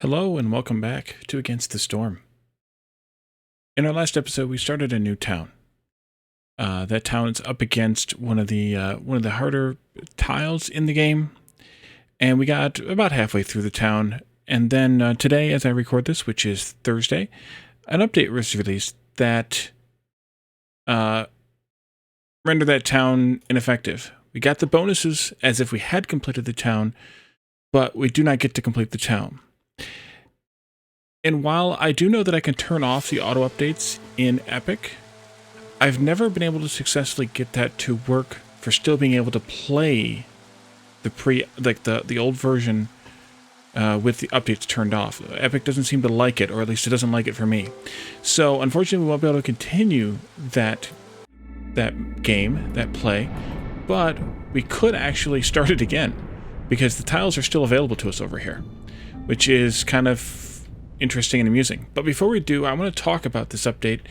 Hello and welcome back to Against the Storm. In our last episode, we started a new town. That town's up against one of the harder tiles in the game, and we got about halfway through the town. And then today, as I record this, which is Thursday, an update was released that rendered that town ineffective. We got the bonuses as if we had completed the town, but we do not get to complete the town. And while I do know that I can turn off the auto updates in Epic, I've never been able to successfully get that to work for still being able to play the old version with the updates turned off. Epic doesn't seem to like it, or at least it doesn't like it for me. So unfortunately, we won't be able to continue that game, that play, but we could actually start it again because the tiles are still available to us over here, which is kind of interesting and amusing. But before we do, I want to talk about this update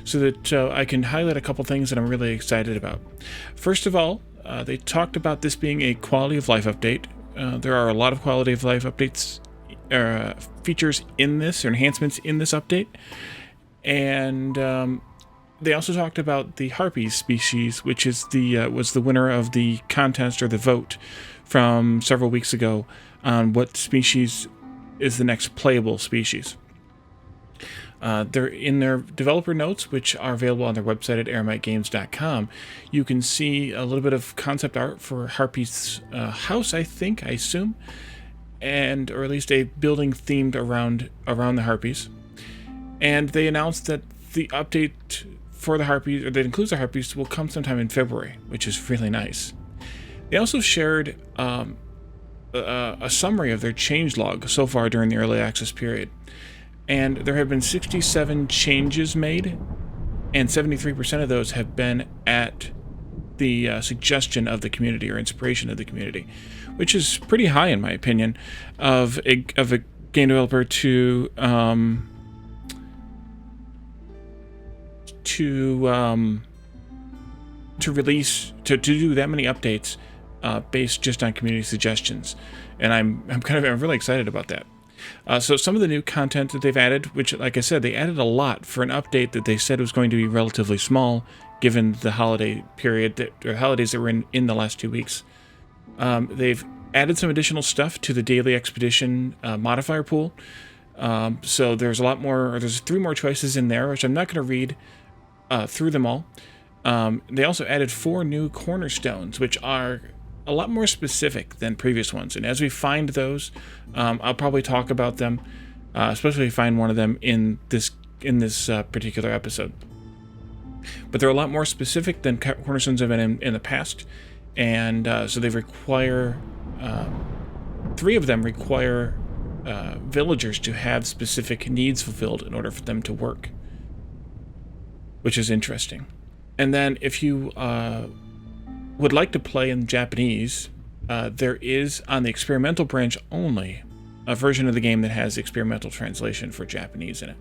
so that I can highlight a couple things that I'm really excited about. First of all, they talked about this being a quality of life update. There are a lot of quality of life updates, features in this, or enhancements in this update. And they also talked about the Harpies species, which is was the winner of the contest or the vote from several weeks ago on what species is the next playable species. They're in their developer notes, which are available on their website at EremiteGames.com. You can see a little bit of concept art for Harpy's house, I assume, or at least a building themed around the Harpies. And they announced that the update for the Harpies, or that includes the Harpies, will come sometime in February, which is really nice. They also shared a summary of their changelog so far during the early access period. And there have been 67 changes made, and 73% of those have been at the suggestion of the community or inspiration of the community, which is pretty high in my opinion of a game developer to do that many updates based just on community suggestions, and I'm really excited about that. So some of the new content that they've added, which, like I said, they added a lot for an update that they said was going to be relatively small, given the holiday period holidays that were in the last 2 weeks. They've added some additional stuff to the daily expedition modifier pool. So there's a lot more, or there's 3 more choices in there, which I'm not going to read through them all. They also added 4 new cornerstones, which are a lot more specific than previous ones. And as we find those, I'll probably talk about them, especially if we find one of them in this particular episode. But they're a lot more specific than cornerstones have been in the past. And so they require, 3 of them require villagers to have specific needs fulfilled in order for them to work, which is interesting. And then if you would like to play in Japanese, there is, on the experimental branch only, a version of the game that has experimental translation for Japanese in it.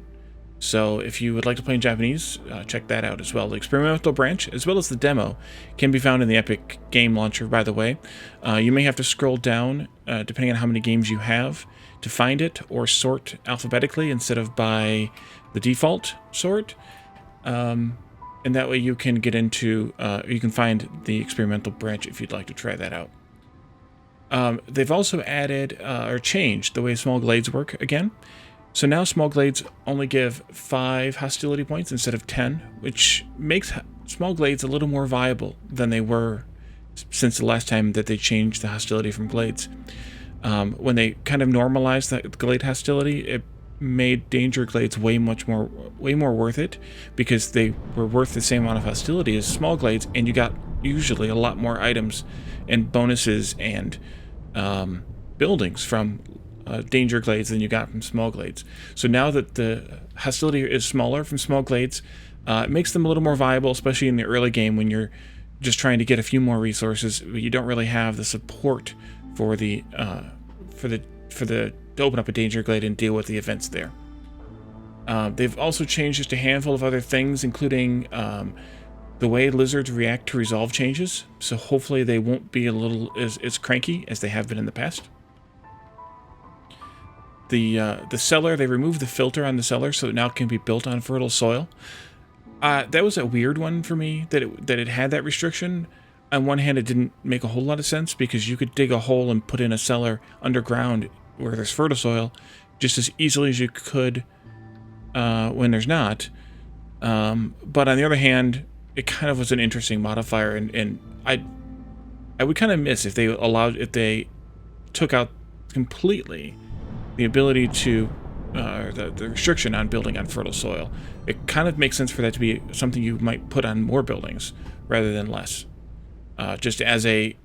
So if you would like to play in Japanese, check that out as well. The experimental branch, as well as the demo, can be found in the Epic Game Launcher, by the way. You may have to scroll down, depending on how many games you have, to find it, or sort alphabetically instead of by the default sort. And that way you can get into, you can find the experimental branch if you'd like to try that out. They've also added, or changed the way small glades work again. So now small glades only give 5 hostility points instead of 10, which makes small glades a little more viable than they were since the last time that they changed the hostility from glades. When they kind of normalized the glade hostility, it made danger glades way more worth it, because they were worth the same amount of hostility as small glades, and you got usually a lot more items and bonuses and buildings from danger glades than you got from small glades. So now that the hostility is smaller from small glades, it makes them a little more viable, especially in the early game when you're just trying to get a few more resources, but you don't really have the support for the to open up a danger glade and deal with the events there. They've also changed just a handful of other things, including the way lizards react to resolve changes. So hopefully they won't be as cranky as they have been in the past. the cellar, they removed the filter on the cellar, so it now can be built on fertile soil. That was a weird one for me, that it had that restriction. On one hand, it didn't make a whole lot of sense, because you could dig a hole and put in a cellar underground where there's fertile soil just as easily as you could when there's not. But on the other hand, it kind of was an interesting modifier, and I would kind of miss if they took out completely the ability to the restriction on building on fertile soil. It kind of makes sense for that to be something you might put on more buildings rather than less, just as a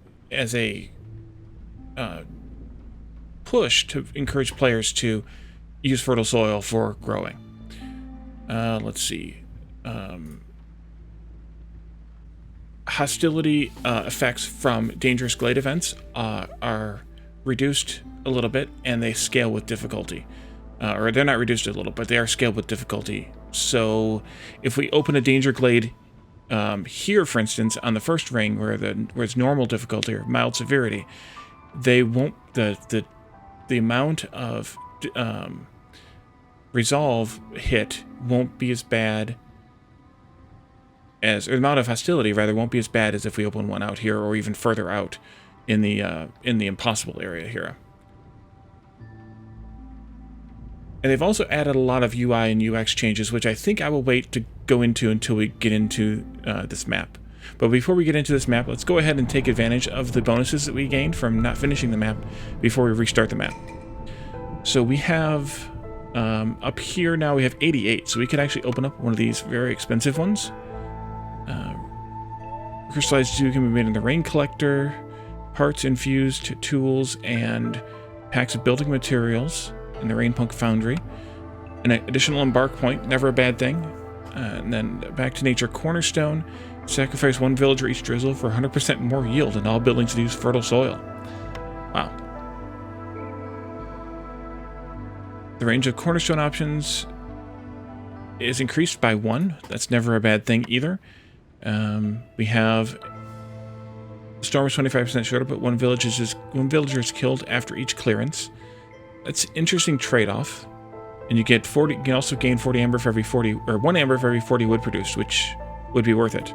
push to encourage players to use fertile soil for growing. Let's see. Hostility effects from dangerous glade events are reduced a little bit, and they scale with difficulty. Or they're not reduced a little, but they are scaled with difficulty. So if we open a danger glade here, for instance, on the first ring where it's normal difficulty or mild severity, they won't the amount of resolve hit won't be as bad as, or the amount of hostility rather won't be as bad as if we open one out here or even further out in the impossible area here. And they've also added a lot of UI and UX changes, which I think I will wait to go into until we get into this map. But before we get into this map, let's go ahead and take advantage of the bonuses that we gained from not finishing the map before we restart the map. So we have, up here now we have 88, so we could actually open up one of these very expensive ones. Crystallized dew can be made in the rain collector, parts infused tools, and packs of building materials in the Rainpunk Foundry. An additional embark point, never a bad thing. And then back to nature cornerstone. Sacrifice one villager each drizzle for 100% more yield in all buildings that use fertile soil. Wow. The range of cornerstone options is increased by 1. That's never a bad thing either. We have storm is 25% shorter, but one villager is killed after each clearance. That's an interesting trade-off. And you get 40. You can also gain 40 amber for every 40, or 1 amber for every 40 wood produced, which would be worth it.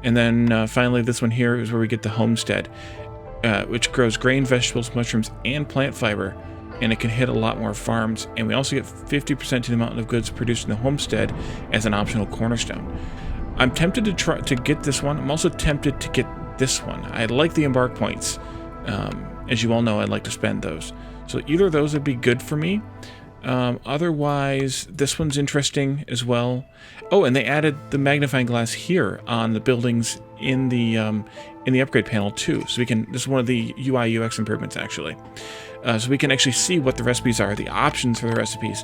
And then finally, this one here is where we get the homestead, which grows grain, vegetables, mushrooms, and plant fiber, and it can hit a lot more farms. And we also get 50% to the amount of goods produced in the homestead as an optional cornerstone. I'm tempted to try to get this one. I'm also tempted to get this one. I like the embark points. As you all know, I'd like to spend those. So either of those would be good for me. Otherwise, this one's interesting as well. Oh, and they added the magnifying glass here on the buildings in the upgrade panel too. So we can. This is one of the UI UX improvements actually. So we can actually see what the recipes are, the options for the recipes,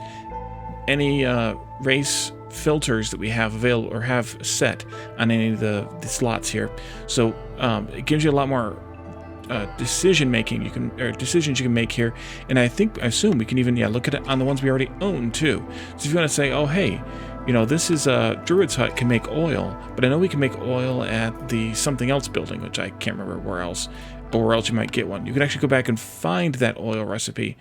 any race filters that we have available or have set on any of the slots here. So it gives you a lot more decisions you can make here, and I assume we can even look at it on the ones we already own too. So if you want to say, oh hey, this is a Druid's hut, can make oil, but I know we can make oil at the something else building, which I can't remember where else you might get one. You can actually go back and find that oil recipe,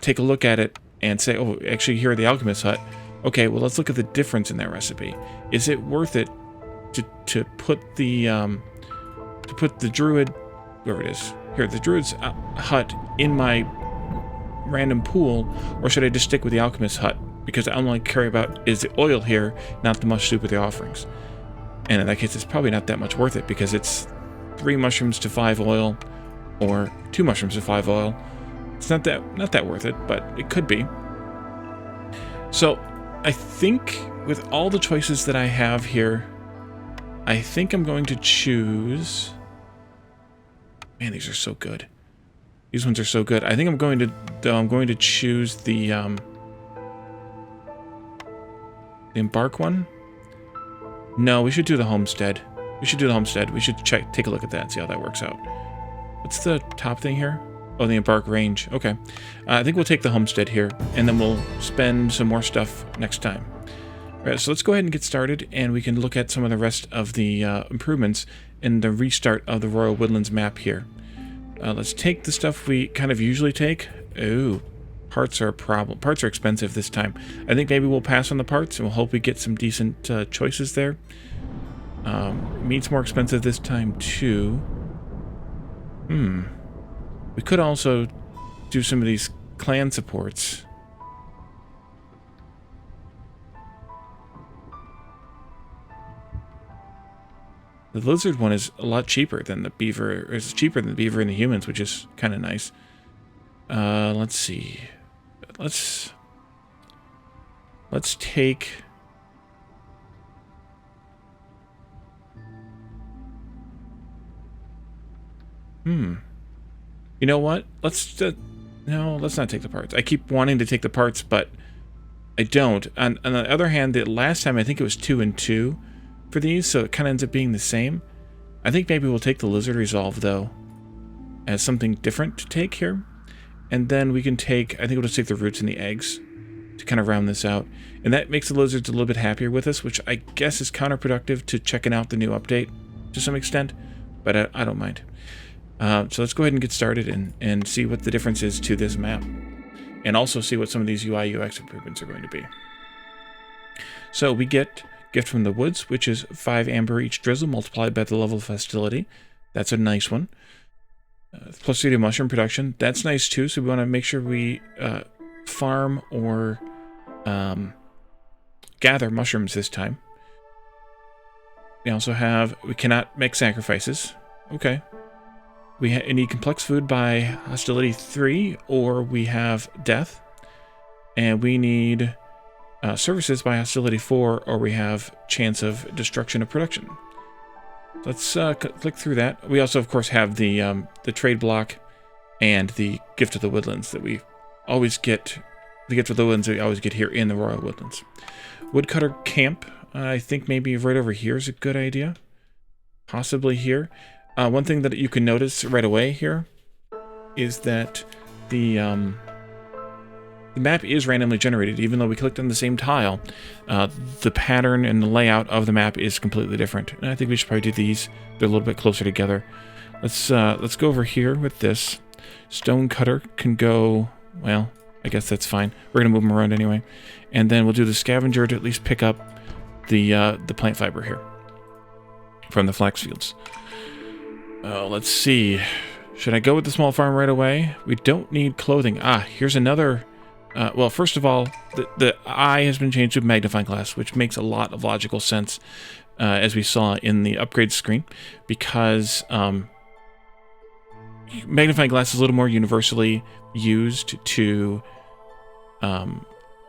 take a look at it, and say, oh, actually here at the Alchemist's hut, okay, well let's look at the difference in that recipe. Is it worth it to put the Druid, whoever it is, here, the Druid's hut in my random pool, or should I just stick with the Alchemist's hut? Because I only care about is the oil here, not the mush soup with the offerings. And in that case, it's probably not that much worth it, because it's 3 mushrooms to 5 oil, or 2 mushrooms to 5 oil. It's not that worth it, but it could be. So I think with all the choices that I have here, I think I'm going to choose. Man, these are so good. These ones are so good. I think I'm going to choose the embark one. No, we should do the homestead. We should take a look at that and see how that works out. What's the top thing here? Oh, the embark range. Okay. I think we'll take the homestead here, and then we'll spend some more stuff next time. All right, so let's go ahead and get started, and we can look at some of the rest of the improvements in the restart of the Royal Woodlands map here. Let's take the stuff we kind of usually take. Ooh, Parts are a problem. Parts are expensive this time. I think maybe we'll pass on the parts, and we'll hope we get some decent choices there. Meat's more expensive this time, too. We could also do some of these clan supports. The lizard one is a lot cheaper than the beaver. It's cheaper than the beaver and the humans, which is kind of nice. Let's see. Let's take... You know what? No, let's not take the parts. I keep wanting to take the parts, but I don't. On the other hand, the last time I think it was 2 and 2 for these, so it kind of ends up being the same. I think maybe we'll take the lizard resolve, though, as something different to take here. And then we can take, I think we'll just take the roots and the eggs to kind of round this out. And that makes the lizards a little bit happier with us, which I guess is counterproductive to checking out the new update to some extent, but I don't mind. So let's go ahead and get started and see what the difference is to this map. And also see what some of these UI UX improvements are going to be. So we get Gift from the Woods, which is 5 amber each drizzle multiplied by the level of Hostility. That's a nice one. Plus 3 to mushroom production. That's nice too, so we want to make sure we farm or gather mushrooms this time. We also have, we cannot make sacrifices. Okay. We need complex food by Hostility 3, or we have death. And we need services by Hostility 4, or we have chance of destruction of production. Let's click through that. We also, of course, have the trade block and the Gift of the Woodlands that we always get. The Gift of the Woodlands that we always get here in the Royal Woodlands. Woodcutter Camp, I think maybe right over here is a good idea. Possibly here. One thing that you can notice right away here is that the map is randomly generated. Even though we clicked on the same tile, the pattern and the layout of the map is completely different. And I think we should probably do these. They're a little bit closer together. Let's go over here with this. Stone Cutter can go, well, I guess that's fine. We're going to move them around anyway. And then we'll do the Scavenger to at least pick up the plant fiber here from the flax fields. Let's see. Should I go with the small farm right away? We don't need clothing. Here's another... well, first of all, the eye has been changed to magnifying glass, which makes a lot of logical sense, as we saw in the upgrade screen, because magnifying glass is a little more universally used to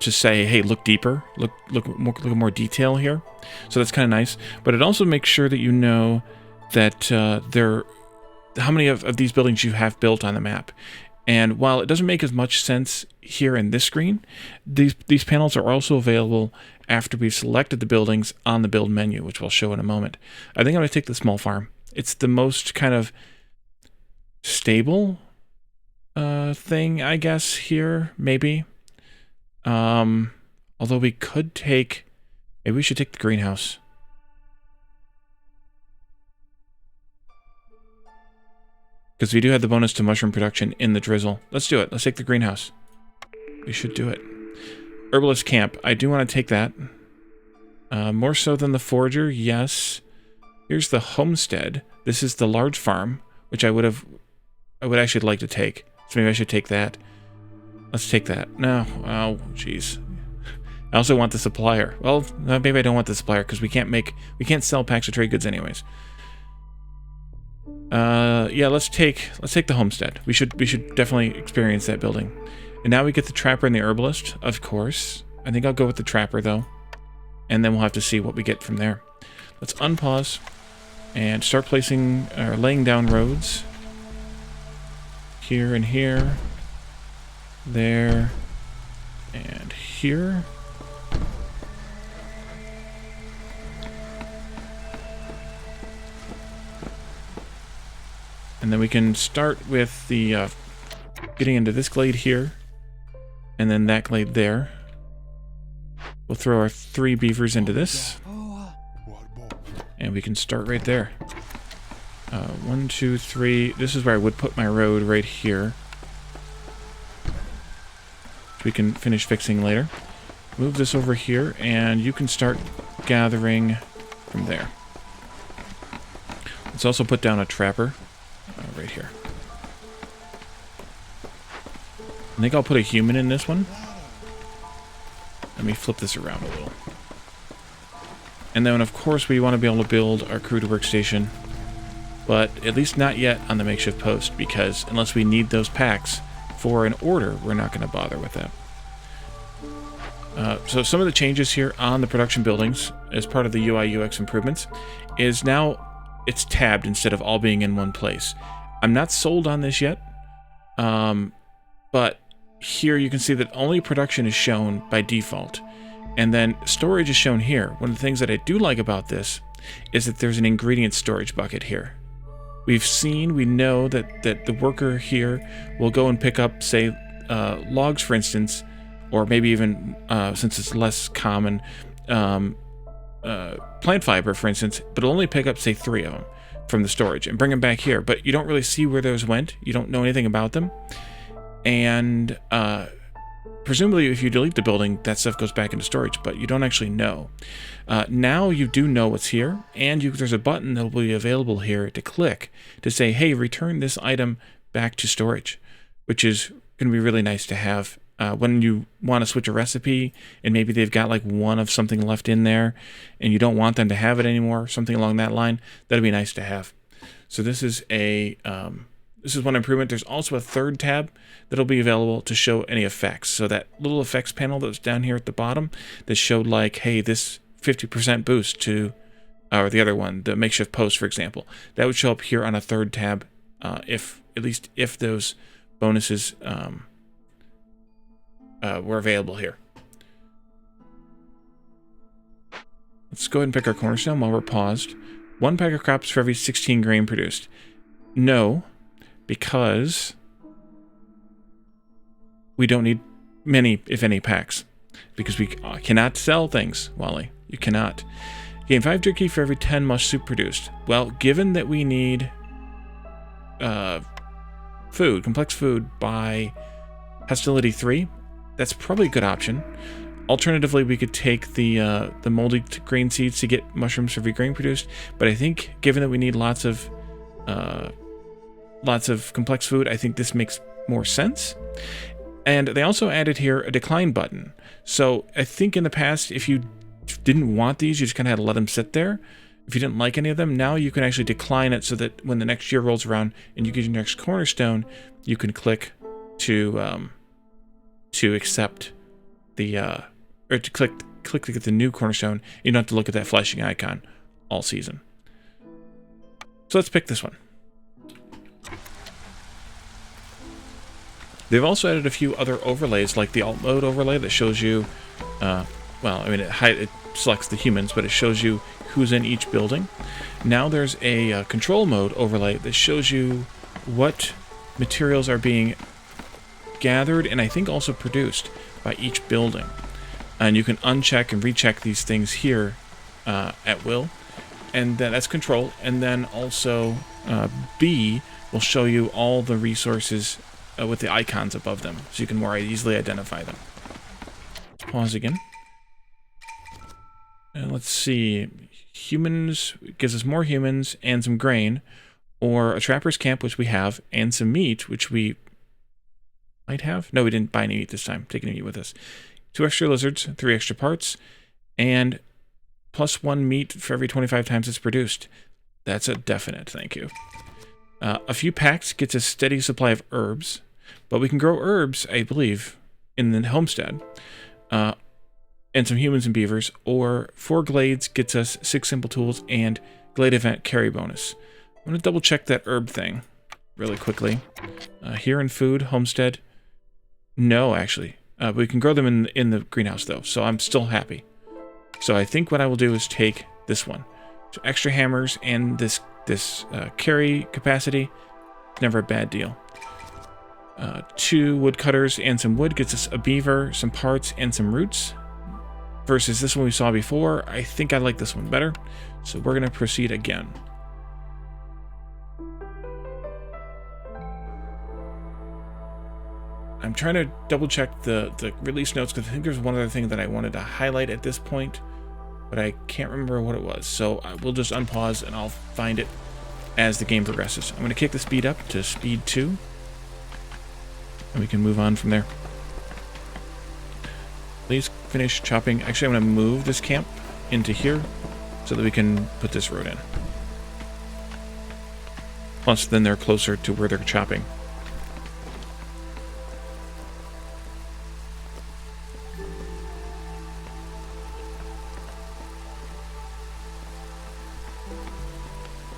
say, hey, look deeper, look more detail here. So that's kind of nice. But it also makes sure that you know that how many of these buildings you have built on the map. And while it doesn't make as much sense here in this screen, these panels are also available after we've selected the buildings on the build menu, which we'll show in a moment. I think I'm going to take the small farm. It's the most kind of stable thing, I guess, here, maybe. Although we could take... Maybe we should take the greenhouse. Because we do have the bonus to mushroom production in the drizzle. Let's do it. Let's take the greenhouse. We should do it. Herbalist Camp. I do want to take that. More so than the Forager, yes. Here's the Homestead. This is the large farm, which I would actually like to take. So maybe I should take that. Let's take that. No. Oh, jeez. I also want the supplier. Well, maybe I don't want the supplier because we can't sell packs of trade goods anyways. Yeah, let's take the Homestead. We should definitely experience that building. And now we get the Trapper and the Herbalist, of course. I think I'll go with the Trapper though. And then we'll have to see what we get from there. Let's unpause and start placing or laying down roads. Here and here. There. And here. And then we can start with the getting into this glade here, and then that glade there. We'll throw our 3 beavers into this, and we can start right there. 1, 2, 3. This is where I would put my road right here. we can finish fixing later. Move this over here, and you can start gathering from there. Let's also put down a trapper right here. I think I'll put a human in this one. Let me flip this around a little. And then, of course, we want to be able to build our crude workstation, but at least not yet on the makeshift post, because unless we need those packs for an order, we're not going to bother with that. So some of the changes here on the production buildings as part of the UI UX improvements is now it's tabbed instead of all being in one place. I'm not sold on this yet, but here you can see that only production is shown by default, and then storage is shown here. One of the things that I do like about this is that there's an ingredient storage bucket here. We know that the worker here will go and pick up, say, logs, for instance, or maybe even, since it's less common, plant fiber, for instance, but it'll only pick up, say, 3 of them from the storage and bring them back here. But you don't really see where those went. You don't know anything about them. And presumably, if you delete the building, that stuff goes back into storage, but you don't actually know. Now you do know what's here, and there's a button that will be available here to click to say, hey, return this item back to storage, which is going to be really nice to have when you want to switch a recipe, and maybe they've got like one of something left in there, and you don't want them to have it anymore, something along that line. That'd be nice to have. So this is one improvement. There's also a third tab that'll be available to show any effects. So that little effects panel that's down here at the bottom that showed like, hey, this 50% boost to, or the other one, the makeshift post, for example, that would show up here on a third tab, if those bonuses were available here. Let's go ahead and pick our cornerstone while we're paused. 1 pack of crops for every 16 grain produced. No, because we don't need many, if any, packs. Because we cannot sell things, Wally. You cannot. Gain 5 jerky for every 10 mush soup produced. Well, given that we need food, complex food, by Hostility 3, that's probably a good option. Alternatively, we could take the moldy grain seeds to get mushrooms for every grain produced. But I think, given that we need lots of complex food, I think this makes more sense. And they also added here a decline button. So I think in the past, if you didn't want these, you just kind of had to let them sit there. If you didn't like any of them, now you can actually decline it so that when the next year rolls around and you get your next cornerstone, you can click to accept the or to click to get the new cornerstone. You don't have to look at that flashing icon all season. So let's pick this one. They've also added a few other overlays, like the alt mode overlay that shows you, it selects the humans, but it shows you who's in each building. Now there's a control mode overlay that shows you what materials are being gathered and I think also produced by each building. And you can uncheck and recheck these things here at will. And then that's control. And then also B will show you all the resources with the icons above them, so you can more easily identify them. Let's pause again. And let's see. Humans gives us more humans and some grain, or a trapper's camp, which we have, and some meat, which we might have. No, we didn't buy any meat this time. Take any meat with us. 2 extra lizards, 3 extra parts, and +1 meat for every 25 times it's produced. That's a definite thank you. A few packs gets a steady supply of herbs, but we can grow herbs, I believe, in the homestead, and some humans and beavers, or 4 glades gets us 6 simple tools and glade event carry bonus. I'm going to double check that herb thing really quickly. Here in food, homestead, no, actually. We can grow them in the greenhouse, though, so I'm still happy. So I think what I will do is take this one. So extra hammers and this carry capacity, never a bad deal. 2 woodcutters and some wood gets us a beaver, some parts, and some roots. Versus this one we saw before, I think I like this one better. So we're going to proceed again. I'm trying to double check the release notes because I think there's one other thing that I wanted to highlight at this point, but I can't remember what it was. So we'll just unpause and I'll find it as the game progresses. I'm going to kick the speed up to speed 2, and we can move on from there. Please finish chopping. Actually, I'm going to move this camp into here so that we can put this road in. Plus, then they're closer to where they're chopping.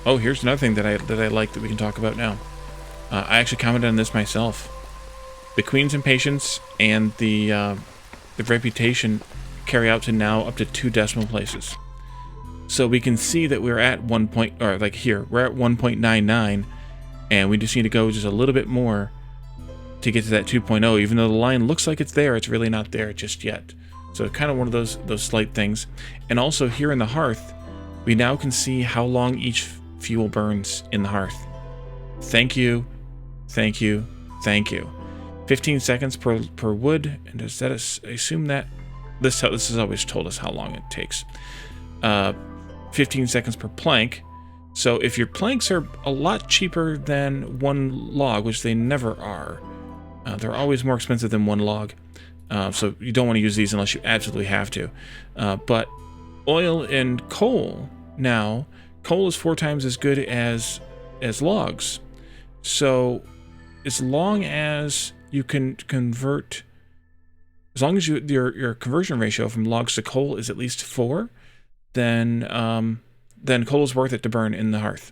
Oh, here's another thing that I like that we can talk about now. I actually commented on this myself. The Queen's Impatience and the Reputation carry out to now up to 2 decimal places. So we can see that we're at 1 point, or like here, we're at 1.99, and we just need to go just a little bit more to get to that 2.0. Even though the line looks like it's there, it's really not there just yet. So kind of one of those slight things. And also here in the hearth, we now can see how long each fuel burns in the hearth. Thank you, thank you, thank you. 15 seconds per wood, and does that assume that this has always told us how long it takes. 15 seconds per plank. So if your planks are a lot cheaper than 1 log, which they never are, they're always more expensive than 1 log. So you don't want to use these unless you absolutely have to. But oil and coal now, coal is 4 times as good as logs. So as long as you can convert, as long as your conversion ratio from logs to coal is at least 4, then coal is worth it to burn in the hearth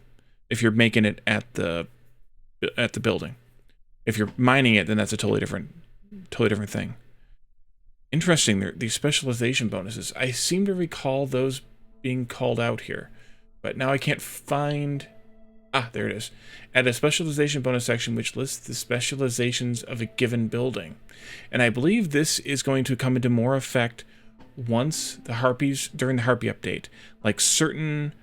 if you're making it at the building. If you're mining it, then that's a totally different thing. Interesting, these specialization bonuses. I seem to recall those being called out here, but now I can't find. There it is. Add a specialization bonus section which lists the specializations of a given building. And I believe this is going to come into more effect once during the Harpy update. Like certain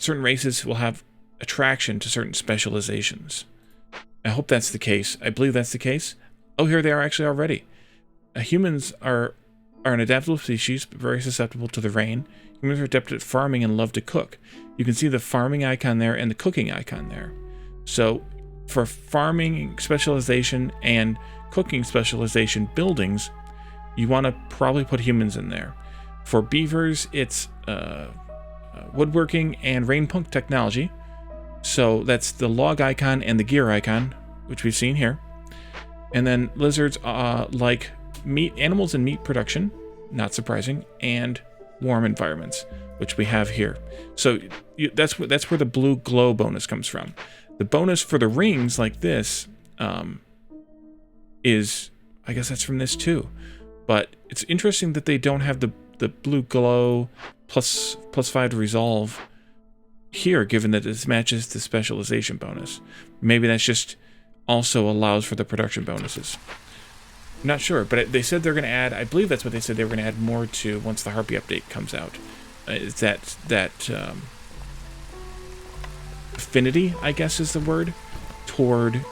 races will have attraction to certain specializations. I hope that's the case. I believe that's the case. Oh, here they are actually already. Humans are an adaptable species, but very susceptible to the rain. Humans are adept at farming and love to cook. You can see the farming icon there and the cooking icon there. So for farming specialization and cooking specialization buildings, you want to probably put humans in there. For beavers, it's woodworking and rainpunk technology. So that's the log icon and the gear icon, which we've seen here. And then lizards like animals and meat production, not surprising, and warm environments, which we have here. So that's where the blue glow bonus comes from. The bonus for the rings like this is, I guess that's from this too. But it's interesting that they don't have the blue glow plus 5 to resolve here, given that this matches the specialization bonus. Maybe that's just also allows for the production bonuses. I'm not sure, but they said they're going to add, I believe that's what they said they were going to add more to once the Harpy update comes out. Is that affinity, I guess is the word, toward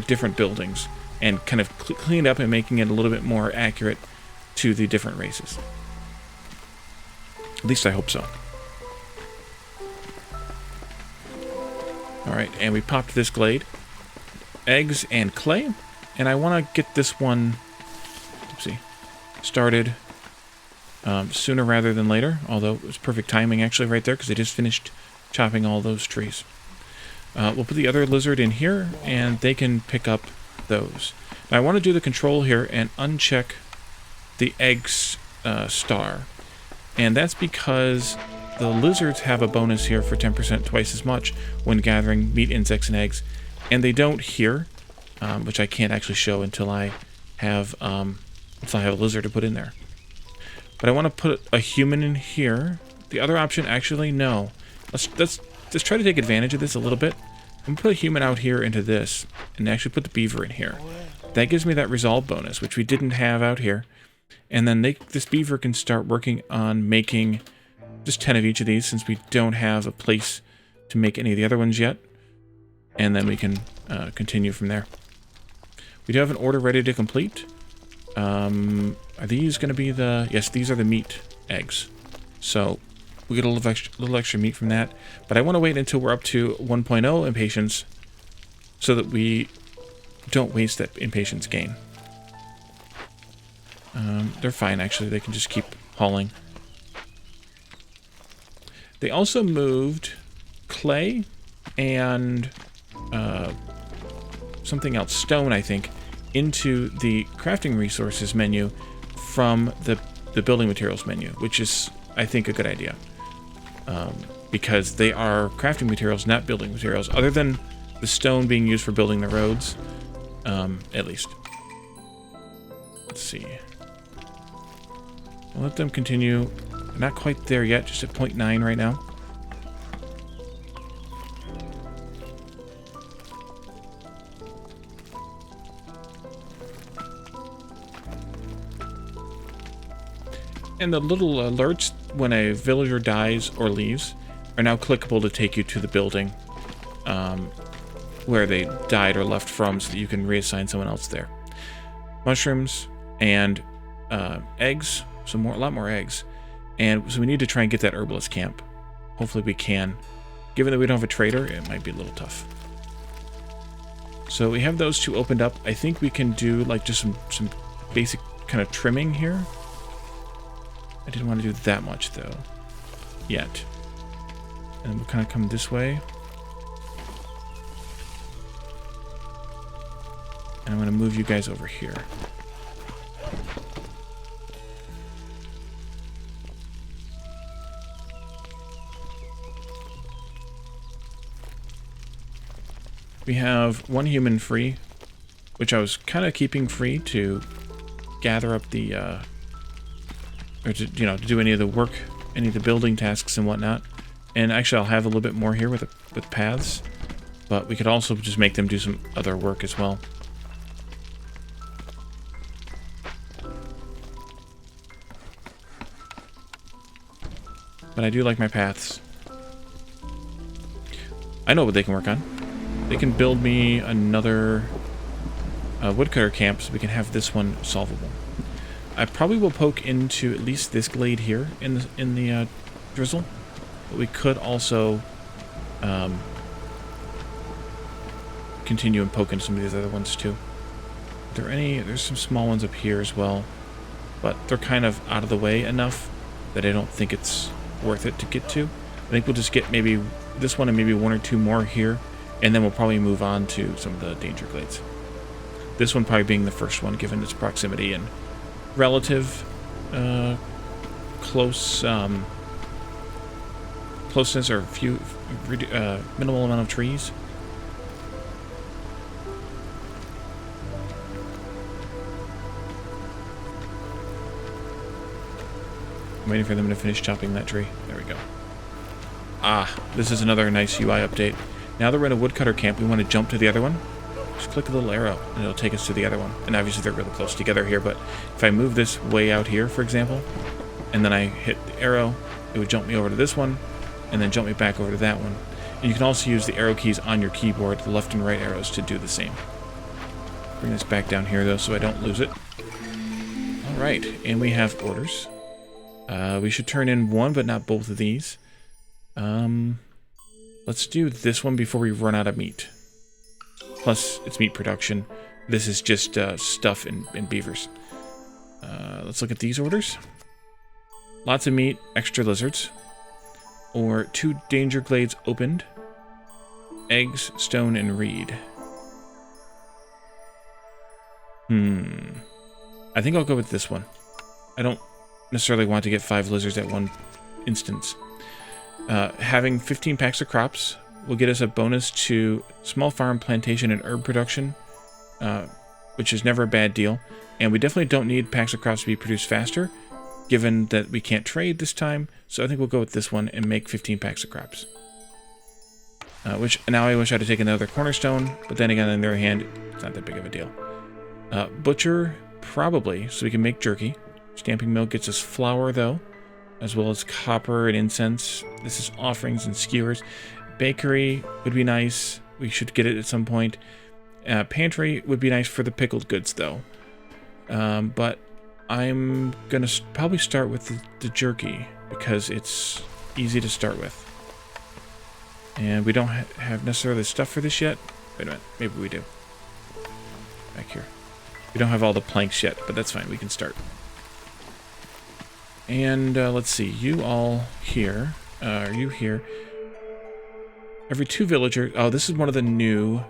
different buildings, and kind of clean it up and making it a little bit more accurate to the different races. At least I hope so. Alright, and we popped this glade. Eggs and clay. And I want to get this one started sooner rather than later, although it was perfect timing actually right there because they just finished chopping all those trees. We'll put the other lizard in here, and they can pick up those. Now I want to do the control here and uncheck the eggs star. And that's because the lizards have a bonus here for 10% twice as much when gathering meat, insects, and eggs. And they don't here, which I can't actually show until I have a lizard to put in there. But I want to put a human in here. The other option, actually, no. Let's try to take advantage of this a little bit. I'm going to put a human out here into this, and actually put the beaver in here. That gives me that resolve bonus, which we didn't have out here. And then this beaver can start working on making just 10 of each of these, since we don't have a place to make any of the other ones yet. And then we can continue from there. We do have an order ready to complete. Are these going to be the... Yes, these are the meat eggs. So we get a little extra meat from that. But I want to wait until we're up to 1.0 impatience so that we don't waste that impatience gain. They're fine, actually. They can just keep hauling. They also moved clay and something else, stone, I think, into the crafting resources menu from the building materials menu, which is, I think, a good idea. Because they are crafting materials, not building materials, other than the stone being used for building the roads, at least. Let's see. I'll let them continue. They're not quite there yet, just at 0.9 right now. And the little alerts when a villager dies or leaves are now clickable to take you to the building where they died or left from, so that you can reassign someone else there. Mushrooms and eggs, a lot more eggs. And so we need to try and get that herbalist camp. Hopefully we can. Given that we don't have a trader, it might be a little tough. So we have those two opened up. I think we can do like just some basic kind of trimming here. I didn't want to do that much though, yet. And we'll kind of come this way. And I'm going to move you guys over here. We have one human free, which I was kind of keeping free to gather up the, or to, you know, to do any of the work, any of the building tasks and whatnot. And actually I'll have a little bit more here with paths, but we could also just make them do some other work as well. But I do like my paths. I know what they can work on. They can build me another woodcutter camp so we can have this one solvable. I probably will poke into at least this glade here in the Drizzle, but we could also continue and poke into some of these other ones too. Are there any? There's some small ones up here as well, but they're kind of out of the way enough that I don't think it's worth it to get to. I think we'll just get maybe this one and maybe one or two more here, and then we'll probably move on to some of the danger glades. This one probably being the first one, given its proximity and relative closeness, or minimal amount of trees. I'm waiting for them to finish chopping that tree. There we go. Ah, this is another nice UI update. Now that we're in a woodcutter camp, we want to jump to the other one. Just click a little arrow, and it'll take us to the other one. And obviously they're really close together here, but if I move this way out here, for example, and then I hit the arrow, it would jump me over to this one, and then jump me back over to that one. And you can also use the arrow keys on your keyboard, the left and right arrows, to do the same. Bring this back down here, though, so I don't lose it. Alright, and we have orders. We should turn in one, but not both of these. Let's do this one before we run out of meat. Plus, it's meat production. This is just stuff and beavers. Let's look at these orders. Lots of meat, extra lizards. Or 2 danger glades opened. Eggs, stone, and reed. I think I'll go with this one. I don't necessarily want to get 5 lizards at one instance. Having 15 packs of crops will get us a bonus to small farm, plantation, and herb production, which is never a bad deal. And we definitely don't need packs of crops to be produced faster, given that we can't trade this time. So I think we'll go with this one and make 15 packs of crops. Which now I wish I'd have taken the other cornerstone, but then again, on the other hand, it's not that big of a deal. Butcher, probably, so we can make jerky. Stamping mill gets us flour, though, as well as copper and incense. This is offerings and skewers. Bakery would be nice. We should get it at some point. Pantry would be nice for the pickled goods, though. But I'm going to probably start with the jerky, because it's easy to start with. And we don't have necessarily stuff for this yet. Wait a minute, maybe we do. Back here. We don't have all the planks yet, but that's fine, we can start. And let's see, you all here. Are you here? Every 2 villagers... Oh, this is one of the new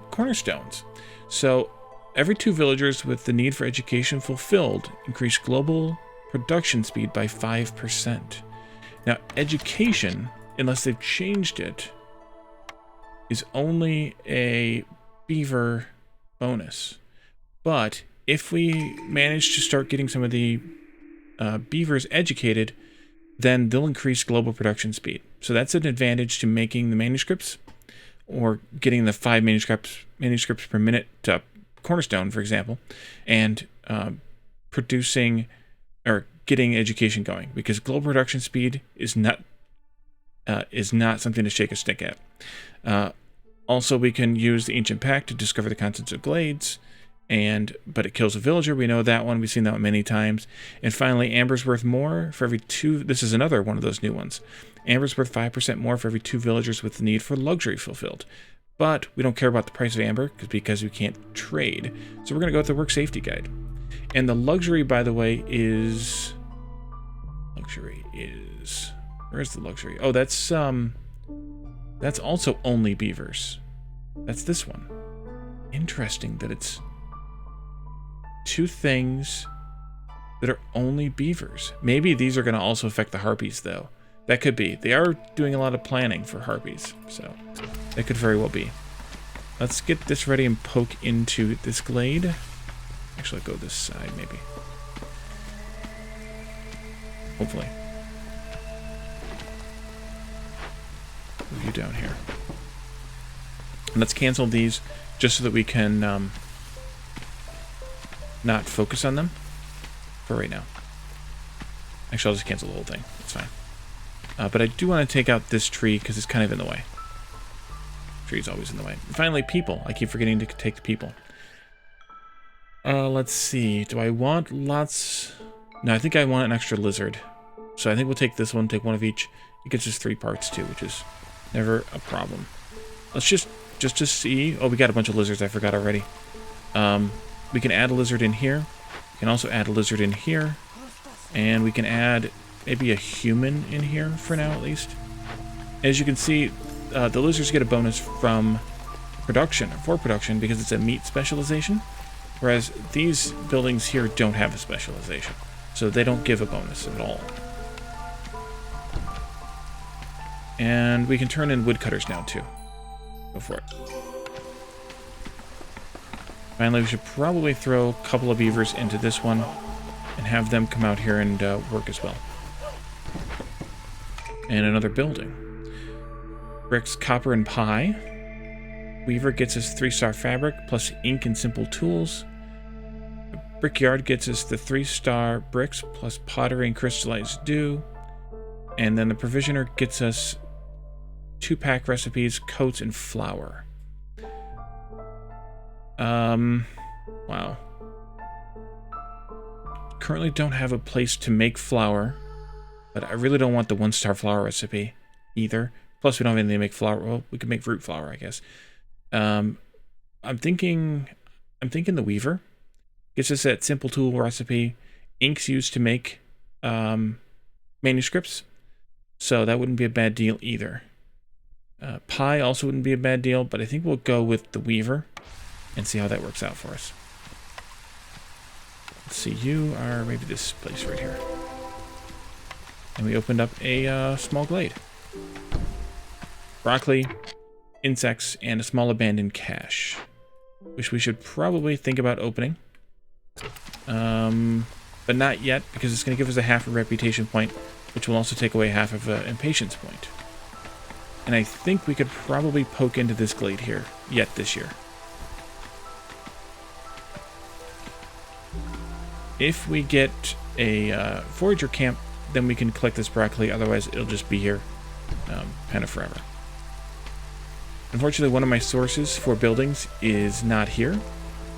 cornerstones. So, every 2 villagers with the need for education fulfilled increase global production speed by 5%. Now, education, unless they've changed it, is only a beaver bonus. But if we manage to start getting some of the beavers educated, then they'll increase global production speed. So that's an advantage to making the manuscripts, or getting the 5 manuscripts per minute cornerstone, for example, and producing or getting education going, because global production speed is not something to shake a stick at. Also, we can use the Ancient Pact to discover the contents of glades, but it kills a villager. We know that one. We've seen that one many times. And finally, Amber's worth more for every 2... This is another one of those new ones. Amber's worth 5% more for every 2 villagers with the need for luxury fulfilled. But we don't care about the price of amber because we can't trade. So we're going to go with the work safety guide. And the luxury, by the way, is... Where's the luxury? Oh, that's also only beavers. That's this one. Interesting that it's 2 things that are only beavers. Maybe these are going to also affect the harpies, though. That could be. They are doing a lot of planning for harpies, so that could very well be. Let's get this ready and poke into this glade. Actually, I'll go this side, maybe. Hopefully. Move you down here. And let's cancel these just so that we can not focus on them for right now. Actually, I'll just cancel the whole thing. It's fine. But I do want to take out this tree because it's kind of in the way. Tree's always in the way. And finally, people. I keep forgetting to take the people. Let's see. Do I want lots? No, I think I want an extra lizard. So I think we'll take this one, take one of each. It gets us 3 parts too, which is never a problem. Let's just to see. Oh, we got a bunch of lizards. I forgot already. We can add a lizard in here. We can also add a lizard in here. And we can add maybe a human in here for now, at least. As you can see, the lizards get a bonus from production, because it's a meat specialization. Whereas these buildings here don't have a specialization. So they don't give a bonus at all. And we can turn in woodcutters now, too. Go for it. Finally, we should probably throw a couple of beavers into this one and have them come out here and work as well. And another building. Bricks, copper, and pie. Weaver gets us 3-star fabric, plus ink and simple tools. Brickyard gets us the 3-star bricks, plus pottery and crystallized dew. And then the provisioner gets us 2-pack recipes, coats, and flour. Wow. Currently don't have a place to make flour, but I really don't want the 1-star flour recipe either. Plus, we don't have anything to make flour. Well, we could make fruit flour, I guess. I'm thinking the weaver gets us that simple tool recipe. Ink's used to make manuscripts, so that wouldn't be a bad deal either. Pie also wouldn't be a bad deal, but I think we'll go with the weaver and see how that works out for us. Let's see, you are maybe this place right here. And we opened up a small glade. Broccoli, insects, and a small abandoned cache, which we should probably think about opening. But not yet, because it's going to give us a half a reputation point, which will also take away half of an impatience point. And I think we could probably poke into this glade here yet this year. If we get a forager camp, then we can collect this broccoli. Otherwise, it'll just be here kind of forever. Unfortunately, one of my sources for buildings is not here.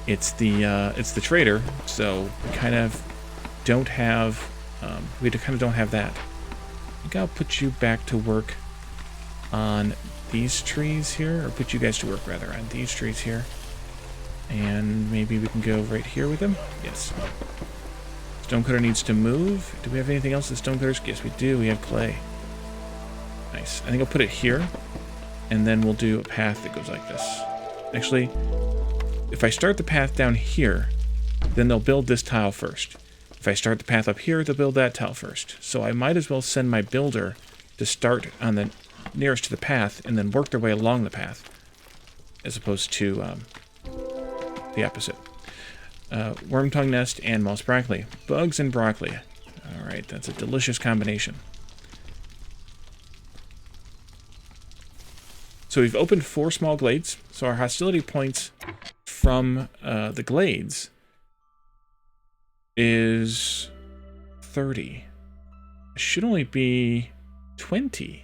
It's the trader, so we kind of don't have that. I think I'll put you back to work on these trees here, or put you guys to work rather on these trees here. And maybe we can go right here with them. Yes. Stonecutter needs to move. Do we have anything else that stonecutters? Yes, we do. We have clay. Nice. I think I'll put it here, and then we'll do a path that goes like this. Actually, if I start the path down here, then they'll build this tile first. If I start the path up here, they'll build that tile first. So I might as well send my builder to start on the nearest to the path and then work their way along the path, as opposed to the opposite. Worm tongue nest and moss broccoli. Bugs and broccoli. Alright, that's a delicious combination. So we've opened 4 small glades. So our hostility points from the glades is 30. It should only be 20.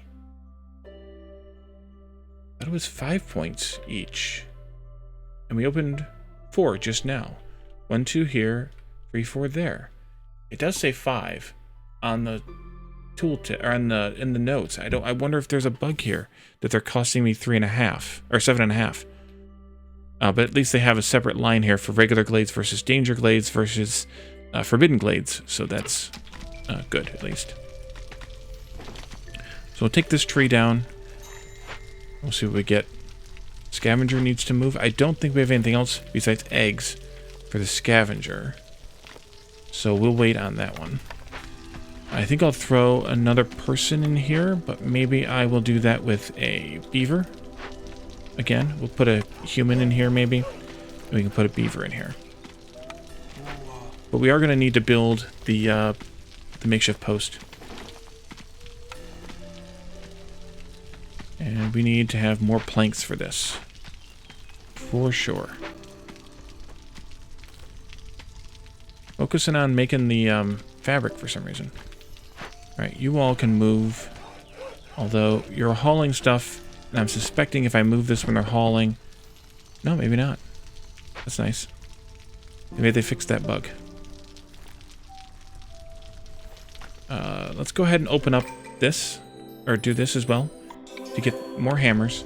That was 5 points each. And we opened 4 just now. 1, 2 here, 3, 4 there. It does say 5 on the tooltip, or in the notes. I wonder if there's a bug here that they're costing me 3.5 or 7.5. But at least they have a separate line here for regular glades versus danger glades versus forbidden glades. So that's good, at least. So we'll take this tree down. We'll see what we get. Scavenger needs to move. I don't think we have anything else besides eggs for the scavenger. So we'll wait on that one. I think I'll throw another person in here, but maybe I will do that with a beaver. Again, we'll put a human in here maybe, and we can put a beaver in here. But we are going to need to build the makeshift post. And we need to have more planks for this. For sure. Focusing on making the fabric for some reason. Right, you all can move. Although you're hauling stuff, and I'm suspecting if I move this when they're hauling... No, maybe not. That's nice. Maybe they fixed that bug. Let's go ahead and open up this, or do this as well, to get more hammers.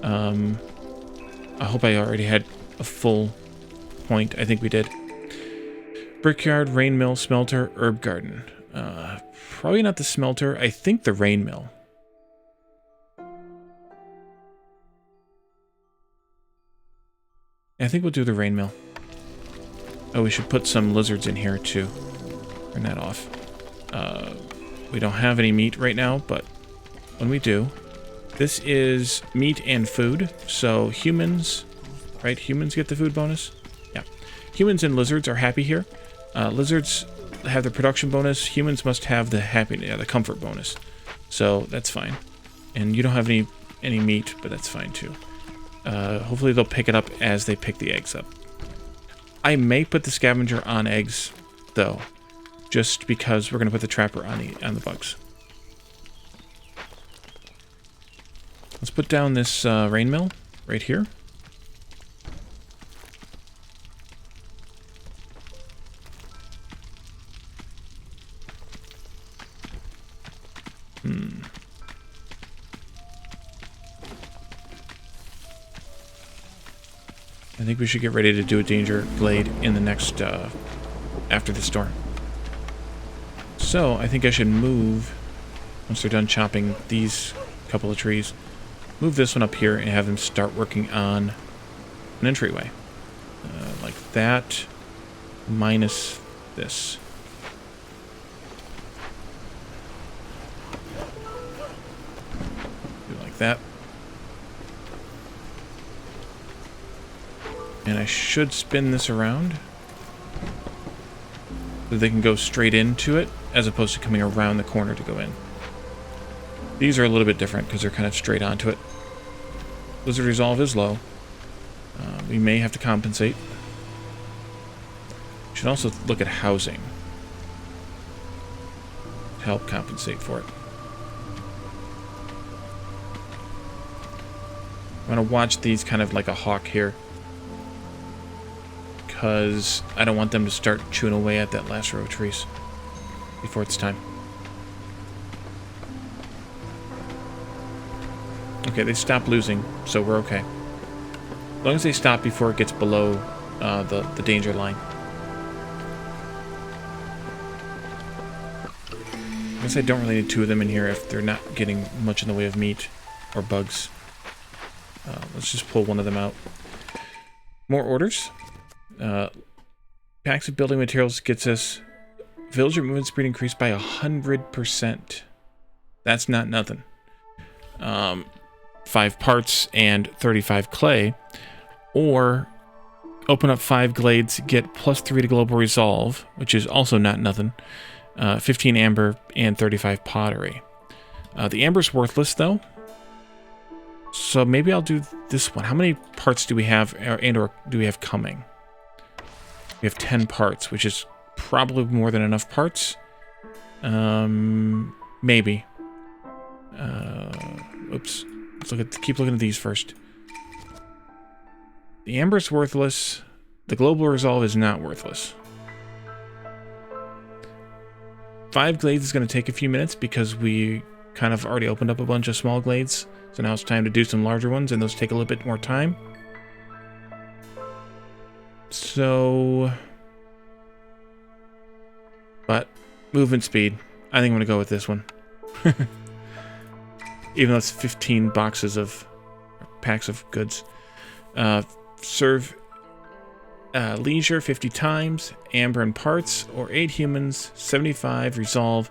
I hope I already had a full point. I think we did. Brickyard, rain mill, smelter, herb garden. Probably not the smelter. I think the rain mill. I think we'll do the rain mill. Oh, we should put some lizards in here too. Turn that off. We don't have any meat right now, but when we do, this is meat and food. So humans, right? Humans get the food bonus. Yeah. Humans and lizards are happy here. Lizards have the production bonus. Humans must have the the comfort bonus. So that's fine. And you don't have any meat, but that's fine too. Hopefully they'll pick it up as they pick the eggs up. I may put the scavenger on eggs, though, just because we're going to put the trapper on the bugs. Let's put down this rain mill right here. I think we should get ready to do a danger glade in the next, after the storm. So, I think I should move, once they're done chopping these couple of trees, move this one up here and have them start working on an entryway. Like that, minus this. Do like that. And I should spin this around so they can go straight into it as opposed to coming around the corner to go in. These are a little bit different because they're kind of straight onto it. Blizzard Resolve is low. We may have to compensate. We should also look at housing to help compensate for it. I'm going to watch these kind of like a hawk here, because I don't want them to start chewing away at that last row of trees before it's time. Okay, they stopped losing, so we're okay. As long as they stop before it gets below the danger line. I guess I don't really need two of them in here if they're not getting much in the way of meat or bugs. Let's just pull one of them out. More orders. Packs of building materials gets us villager movement speed increased by 100%. That's not nothing. 5 parts and 35 clay. Or open up 5 glades, get +3 to global resolve, which is also not nothing. 15 amber and 35 pottery. The amber's worthless though, so maybe I'll do this one. How many parts do we have, or do we have coming? We have 10 parts, which is probably more than enough parts. Maybe. Oops. Let's keep looking at these first. The amber's worthless. The global resolve is not worthless. 5 glades is going to take a few minutes because we kind of already opened up a bunch of small glades. So now it's time to do some larger ones, and those take a little bit more time. So... But, movement speed. I think I'm going to go with this one. Even though it's 15 boxes of... packs of goods. Serve leisure 50 times, amber and parts, or 8 humans, 75 resolve,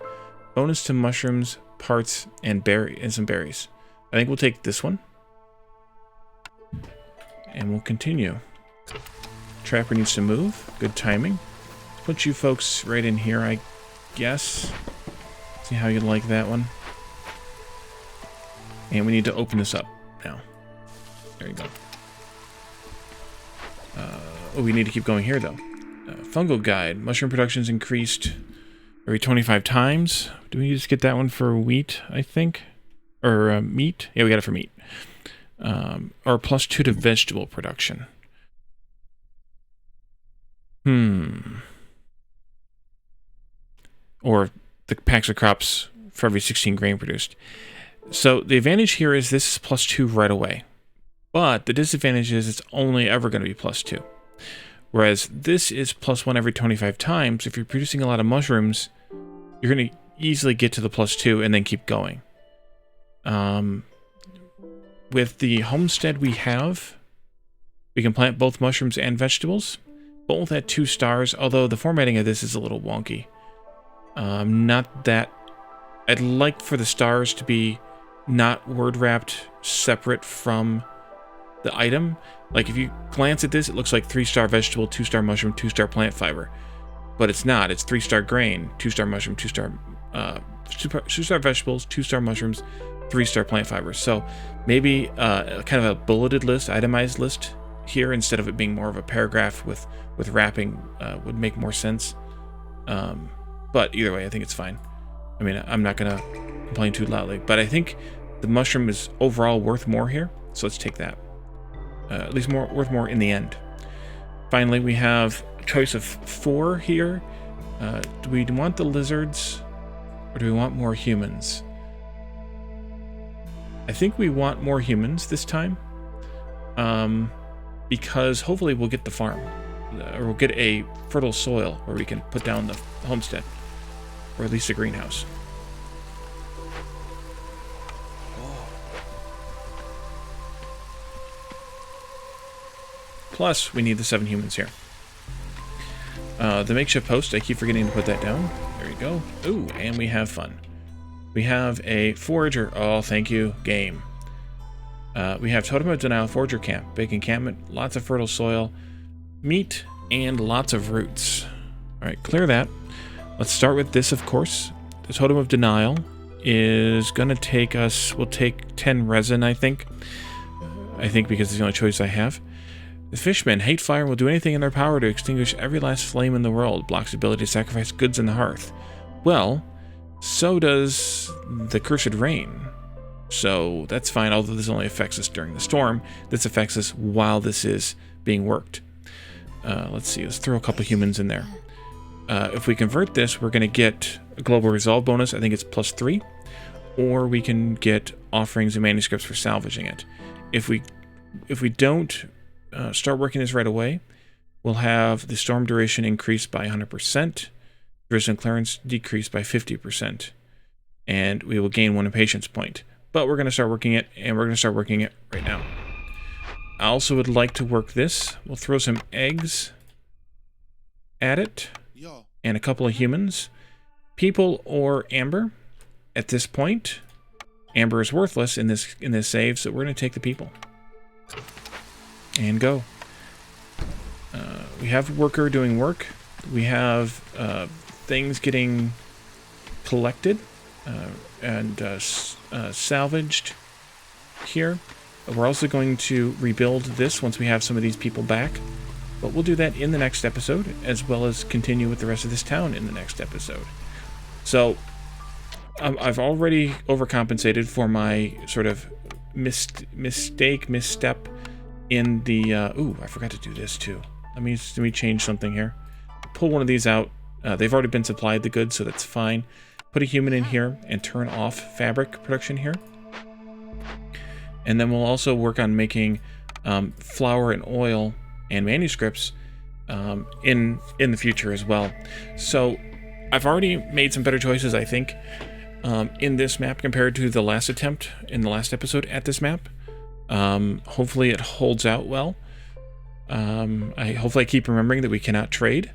bonus to mushrooms, parts, and some berries. I think we'll take this one. And we'll continue. Trapper needs to move. Good timing. Put you folks right in here, I guess. See how you like that one. And we need to open this up now. There you go. Oh, we need to keep going here, though. Fungal guide. Mushroom production's increased every 25 times. Do we just get that one for wheat, I think? Or meat? Yeah, we got it for meat. Or +2 to vegetable production. Or the packs of crops for every 16 grain produced. So the advantage here is this is +2 right away. But the disadvantage is it's only ever going to be +2. Whereas this is +1 every 25 times. If you're producing a lot of mushrooms, you're going to easily get to the +2 and then keep going. With the homestead we have, we can plant both mushrooms and vegetables. Both at 2 stars, although the formatting of this is a little wonky. Not that... I'd like for the stars to be not word-wrapped separate from the item. Like, if you glance at this, it looks like 3-star vegetable, 2-star mushroom, 2-star plant fiber. But it's not. It's 3-star grain, 2-star mushroom, 2-star 2-star vegetables, 2-star mushrooms, 3-star plant fibers. So maybe kind of a bulleted list, itemized list here, instead of it being more of a paragraph with wrapping would make more sense. But either way, I think it's fine. I mean, I'm not going to complain too loudly. But I think the mushroom is overall worth more here. So let's take that. At least worth more in the end. Finally, we have a choice of 4 here. Do we want the lizards, or do we want more humans? I think we want more humans this time. Because hopefully we'll get the farm. Or we'll get a fertile soil where we can put down the homestead. Or at least a greenhouse. Plus, we need the 7 humans here. The makeshift post, I keep forgetting to put that down. There we go. Ooh, and we have fun. We have a forager. Oh, thank you, game. We have Totem of Denial Forager Camp. Big encampment, lots of fertile soil, meat, and lots of roots. Alright, clear that. Let's start with this, of course. The Totem of Denial is going to take us... We'll take 10 resin, I think. Because it's the only choice I have. The fishmen hate fire and will do anything in their power to extinguish every last flame in the world. Blocks the ability to sacrifice goods in the hearth. Well, so does the Cursed Rain. So that's fine, although this only affects us during the storm. This affects us while this is being worked. Let's see, let's throw a couple humans in there. If we convert this, we're going to get a global resolve bonus. I think it's +3. Or we can get offerings and manuscripts for salvaging it. If we don't start working this right away, we'll have the storm duration increased by 100%, Drizzle and clearance decreased by 50%, and we will gain 1 impatience point. But we're going to start working it, and we're going to start working it right now. I also would like to work this. We'll throw some eggs at it, and a couple of humans. People or amber. At this point, amber is worthless in this save, so we're going to take the people. And go. We have worker doing work. We have things getting collected and salvaged here. We're also going to rebuild this once we have some of these people back. But we'll do that in the next episode, as well as continue with the rest of this town in the next episode. So I've already overcompensated for my sort of misstep in the... ooh, I forgot to do this too. Let me change something here. Pull one of these out. They've already been supplied the goods, so that's fine. Put a human in here and turn off fabric production here. And then we'll also work on making flour and oil and manuscripts in the future as well. So I've already made some better choices, I think, in this map compared to the last attempt in the last episode at this map. Hopefully it holds out well. Hopefully I keep remembering that we cannot trade.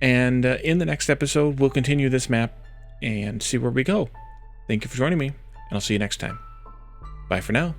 And in the next episode, we'll continue this map and see where we go. Thank you for joining me, and I'll see you next time. Bye for now.